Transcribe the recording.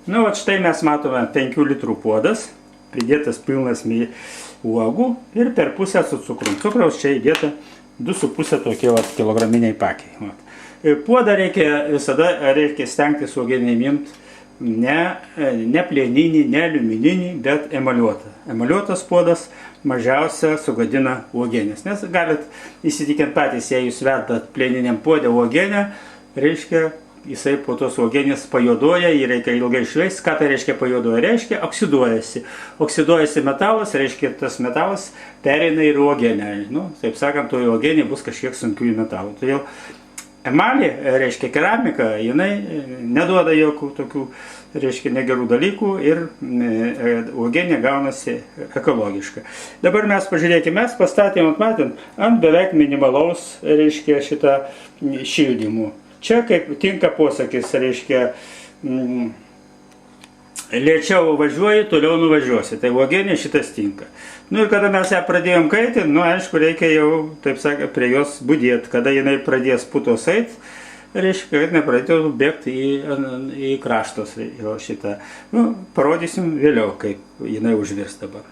Nu, vat štai mes matome 5 litrų puodas, pridėtas pilnas uogų ir per pusę su cukrum. Cukraus čia įdėta 2,5 tokie kilograminiai pakiai. Puodą visada reikia stengtis uogienį imti ne plieninį, ne aliumininį, bet emaliuotą. Emaliuotas puodas mažiausia sugadina uogienės. Nes galit įsitikinti patys, jei jūs verdat plieniniam puodė uogienę, reiškia, jisai po tos uogienės pajuodoja, jį reikia ilgai išveisti. Ką tai reiškia pajuodoja? Reiškia, oksiduojasi. Oksiduojasi metalas, reiškia, tas metalas pereina į uogienę. Nu, taip sakant, toje uogienė bus kažkiek sunkiųjų metalų. Todėl emalė, reiškia keramika, jinai neduoda jokių tokių, reiškia, negerų dalykų ir uogienė gaunasi ekologiška. Dabar mes pažiūrėkime, mes pastatėm, ant beveik minimalaus, reiškia, šitą šildymų. Čia kaip tinka posakis, reiškia, lėčiau važiuoji, toliau nuvažiuosi. Tai uogienė šitas tinka. Nu ir kada mes ją pradėjom kaitinti, nu aišku, reikia jau, taip sakant, prie jos budėti. Kada jinai pradės putos eit, reiškia, kad nepradėtų bėgti į kraštos šitą. Nu, parodysim vėliau, kaip jinai užvirs dabar.